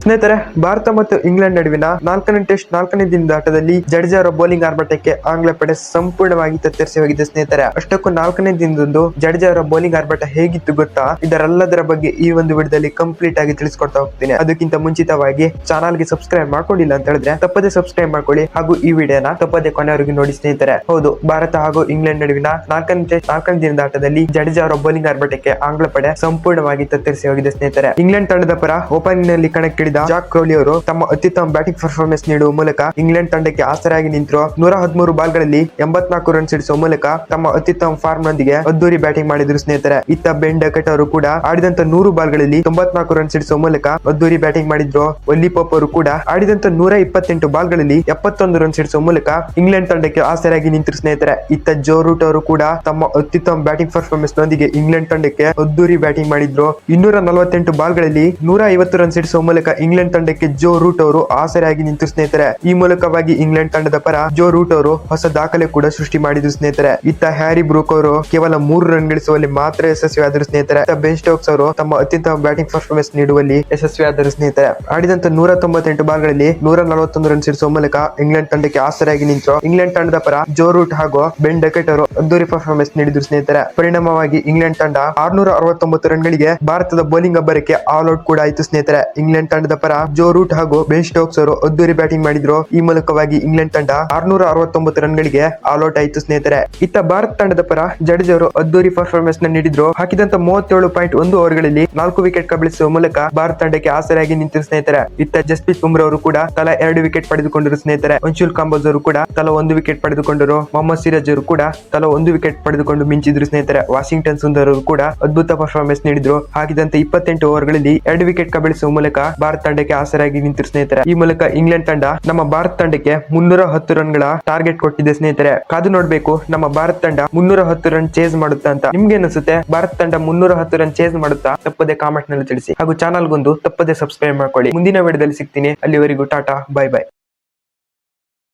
ಸ್ನೇಹಿತರೆ, ಭಾರತ ಮತ್ತು ಇಂಗ್ಲೆಂಡ್ ನಡುವಿನ 4ನೇ ಟೆಸ್ಟ್ 4ನೇ ದಿನದ ಆಟದಲ್ಲಿ ಜಡೇಜಾ ಅವರ ಬೌಲಿಂಗ್ ಆರ್ಭಟಕ್ಕೆ ಆಂಗ್ಲ ಪಡೆ ಸಂಪೂರ್ಣವಾಗಿ ತತ್ತರಿಸಿ ಹೋಗಿದೆ. ಸ್ನೇಹಿತರೆ, ಅಷ್ಟಕ್ಕೂ 4ನೇ ದಿನದಂದು ಜಡೇಜಾ ಅವರ ಬೌಲಿಂಗ್ ಆರ್ಭಟ ಹೇಗಿತ್ತು ಗೊತ್ತಾ? ಇದರೆಲ್ಲದರ ಬಗ್ಗೆ ಈ ಒಂದು ವಿಡಿಯೋದಲ್ಲಿ ಕಂಪ್ಲೀಟ್ ಆಗಿ ತಿಳಿಸ್ಕೊಡ್ತಾ ಹೋಗ್ತೀನಿ. ಅದಕ್ಕಿಂತ ಮುಂಚಿತವಾಗಿ ಚಾನಲ್ಗೆ ಸಬ್ಸ್ಕ್ರೈಬ್ ಮಾಡ್ಕೊಂಡಿಲ್ಲ ಅಂತ ಹೇಳಿದ್ರೆ ತಪ್ಪದೆ ಸಬ್ಸ್ಕ್ರೈಬ್ ಮಾಡ್ಕೊಳ್ಳಿ ಹಾಗೂ ಈ ವಿಡಿಯೋನ ತಪ್ಪದೆ ಕೊನೆವರೆಗೂ ನೋಡಿ. ಸ್ನೇಹಿತರೆ, ಹೌದು, ಭಾರತ ಹಾಗೂ ಇಂಗ್ಲೆಂಡ್ ನಡುವಿನ 4ನೇ ಟೆಸ್ಟ್ 4ನೇ ದಿನದ ಆಟದಲ್ಲಿ ಜಡೇಜಾ ಅವರ ಬೌಲಿಂಗ್ ಆರ್ಭಟಕ್ಕೆ ಆಂಗ್ಲ ಪಡೆ ಸಂಪೂರ್ಣವಾಗಿ ತತ್ತರಿಸಿ ಹೋಗಿದೆ. ಸ್ನೇಹಿತರೆ, ಇಂಗ್ಲೆಂಡ್ ತಂಡದ ಪರ ಓಪನಿಂಗ್ ನಲ್ಲಿ ಕಣಕ್ಕಿಳಿದ ಜಾಕ್ ಕ್ರೌಲಿ ಅವರು ತಮ್ಮ ಅತ್ಯುತ್ತಮ ಬ್ಯಾಟಿಂಗ್ ಪರ್ಫಾರ್ಮೆನ್ಸ್ ನೀಡುವ ಮೂಲಕ ಇಂಗ್ಲೆಂಡ್ ತಂಡಕ್ಕೆ ಆಸರಾಗಿ ನಿಂತರು. 113 ಬಾಲ್ಗಳಲ್ಲಿ 84 ರನ್ ಸಿಡಿಸುವ ಮೂಲಕ ತಮ್ಮ ಅತ್ಯುತ್ತಮ ಫಾರ್ಮ್ ನೊಂದಿಗೆ ಅದ್ದೂರಿ ಬ್ಯಾಟಿಂಗ್ ಮಾಡಿದ್ರು. ಸ್ನೇಹಿತರೆ, ಇತ್ತ ಬೆನ್ ಡಕೆಟ್ ಅವರು ಕೂಡ ಆಡಿದಂತ 100 ಬಾಲ್ಗಳಲ್ಲಿ 94 ರನ್ ಸಿಡಿಸುವ ಮೂಲಕ ಅದ್ದೂರಿ ಬ್ಯಾಟಿಂಗ್ ಮಾಡಿದ್ರು. ಒಲ್ಲಿ ಪಾಪ್ ಅವರು ಕೂಡ ಆಡಿದಂತ 128 ಬಾಲ್ಗಳಲ್ಲಿ 71 ರನ್ ಸಿಡಿಸುವ ಮೂಲಕ ಇಂಗ್ಲೆಂಡ್ ತಂಡಕ್ಕೆ ಆಸರಾಗಿ ನಿಂತರು. ಸ್ನೇಹಿತರೆ, ಇತ್ತ ಜೋ ರೂಟ್ ಅವರು ಕೂಡ ತಮ್ಮ ಅತ್ಯುತ್ತಮ ಬ್ಯಾಟಿಂಗ್ ಪರ್ಫಾರ್ಮೆನ್ಸ್ ನೊಂದಿಗೆ ಇಂಗ್ಲೆಂಡ್ ತಂಡಕ್ಕೆ ಅದ್ದೂರಿ ಬ್ಯಾಟಿಂಗ್ ಮಾಡಿದ್ರು. 248 ಬಾಲ್ಗಳಲ್ಲಿ 150 ರನ್ ಸಿಡಿಸುವ ಮೂಲಕ ಇಂಗ್ಲೆಂಡ್ ತಂಡಕ್ಕೆ ಜೋ ರೂಟ್ ಅವರು ಆಸರೆಯಾಗಿ ನಿಂತು. ಸ್ನೇಹಿತರೆ, ಈ ಮೂಲಕವಾಗಿ ಇಂಗ್ಲೆಂಡ್ ತಂಡದ ಪರ ಜೋ ರೂಟ್ ಅವರು ಹೊಸ ದಾಖಲೆ ಕೂಡ ಸೃಷ್ಟಿ ಮಾಡಿದ್ರು. ಸ್ನೇಹಿತರೆ, ಇತ್ತ ಹ್ಯಾರಿ ಬ್ರೂಕ್ ಅವರು ಕೇವಲ 3 ರನ್ ಗಳಿಸುವಲ್ಲಿ ಮಾತ್ರ ಯಶಸ್ವಿಯಾದರು. ಸ್ನೇಹಿತರೆ, ಬೆನ್ ಸ್ಟೋಕ್ಸ್ ಅವರು ತಮ್ಮ ಅತ್ಯುತ್ತಮ ಬ್ಯಾಟಿಂಗ್ ಪರ್ಫಾರ್ಮೆನ್ಸ್ ನೀಡುವಲ್ಲಿ ಯಶಸ್ವಿಯಾದರು. ಸ್ನೇಹಿತರೆ, ಆಡಿದಂತ 198 ಬಾಲ್ಗಳಲ್ಲಿ 141 ರನ್ ಸಿಡಿಸುವ ಮೂಲಕ ಇಂಗ್ಲೆಂಡ್ ತಂಡಕ್ಕೆ ಆಸರೆಯಾಗಿ ನಿಂತರು. ಇಂಗ್ಲೆಂಡ್ ತಂಡದ ಪರ ಜೋ ರೂಟ್ ಹಾಗೂ ಬೆನ್ ಡಕೆಟ್ ಅವರು ಅದ್ದೂರಿ ಪರ್ಫಾರ್ಮೆನ್ಸ್ ನೀಡಿದ್ರು. ಸ್ನೇಹಿತರೆ, ಪರಿಣಾಮವಾಗಿ ಇಂಗ್ಲೆಂಡ್ ತಂಡ 669 ರನ್ಗಳಿಗೆ ಭಾರತದ ಬೌಲಿಂಗ್ ಅಬ್ಬರಕ್ಕೆ ಆಲ್ ಔಟ್ ಕೂಡ ಆಯಿತು. ಸ್ನೇಹಿತರೆ, ಇಂಗ್ಲೆಂಡ್ ತಂಡದ ಪರ ಜೋ ರೂಟ್ ಹಾಗೂ ಬೆನ್ ಸ್ಟೋಕ್ಸ್ ಅವರು ಅದ್ದೂರಿ ಬ್ಯಾಟಿಂಗ್ ಮಾಡಿದ್ರು. ಈ ಮೂಲಕವಾಗಿ ಇಂಗ್ಲೆಂಡ್ ತಂಡ 669 ರನ್ಗಳಿಗೆ ಆಲ್ ಔಟ್ ಆಯಿತು. ಸ್ನೇಹಿತರೆ, ಇತ್ತ ಭಾರತ ತಂಡದ ಪರ ಜಡೇಜಾ ಅವರು ಅದ್ದೂರಿ ಪರ್ಫಾರ್ಮೆನ್ಸ್ ನ ನೀಡಿದ್ರು. ಹಾಕಿದಂತ 37.1 ಓವರ್ಗಳಲ್ಲಿ 4 ವಿಕೆಟ್ ಕಬಳಿಸುವ ಮೂಲಕ ಭಾರತ ತಂಡಕ್ಕೆ ಆಸರೆಯಾಗಿ ನಿಂತಿರು. ಸ್ನೇಹಿತರೆ, ಇತ್ತ ಜಸ್ಪ್ರೀತ್ ಬುಮ್ರಾ ಅವರು ಕೂಡ ತಲಾ 2 ವಿಕೆಟ್ ಪಡೆದುಕೊಂಡರು. ಸ್ನೇಹಿತರೆ, ಅಂಶುಲ್ ಕಾಂಬೋಜ್ ಅವರು ಕೂಡ ತಲಾ 1 ವಿಕೆಟ್ ಪಡೆದುಕೊಂಡರು. ಮೊಹಮ್ಮದ್ ಸಿರಾಜ್ ಅವರು ಕೂಡ ತಲಾ 1 ವಿಕೆಟ್ ಪಡೆದುಕೊಂಡು ಮಿಂಚಿದ್ರು. ಸ್ನೇಹಿತರೆ, ವಾಷಿಂಗ್ಟನ್ ಸುಂದರ್ ಅವರು ಕೂಡ ಅದ್ಭುತ ಪರ್ಫಾರ್ಮೆನ್ಸ್ ನೀಡಿದ್ರು. ಹಾಕಿದಂತ 28 ಓವರ್ಗಳಲ್ಲಿ 2 ವಿಕೆಟ್ ಕಬಳಿಸುವ ಮೂಲಕ ಭಾರತ ತಂಡಕ್ಕೆ ಆಸರಾಗಿ ನಿಂತಿರು. ಸ್ನೇಹಿತರೆ, ಈ ಮೂಲಕ ಇಂಗ್ಲೆಂಡ್ ತಂಡ ನಮ್ಮ ಭಾರತ ತಂಡಕ್ಕೆ 310 ರನ್ಗಳ ಟಾರ್ಗೆಟ್ ಕೊಟ್ಟಿದೆ. ಸ್ನೇಹಿತರೆ, ಕಾದು ನೋಡ್ಬೇಕು ನಮ್ಮ ಭಾರತ ತಂಡ 310 ರನ್ ಚೇಸ್ ಮಾಡುತ್ತಾ ಅಂತ. ನಿಮ್ಗೆ ಅನಿಸುತ್ತೆ ಭಾರತ ತಂಡ 310 ರನ್ ಚೇಸ್ ಮಾಡುತ್ತಾ? ತಪ್ಪದೆ ಕಾಮೆಂಟ್ ನಲ್ಲಿ ತಿಳಿಸಿ ಹಾಗೂ ಚಾನಲ್ಗೊಂದು ತಪ್ಪದೆ ಸಬ್ಸ್ಕ್ರೈಬ್ ಮಾಡ್ಕೊಳ್ಳಿ. ಮುಂದಿನ ವಿಡಿಯೋದಲ್ಲಿ ಸಿಗ್ತೀನಿ. ಅಲ್ಲಿವರೆಗೂ ಟಾಟಾ, ಬೈ ಬೈ.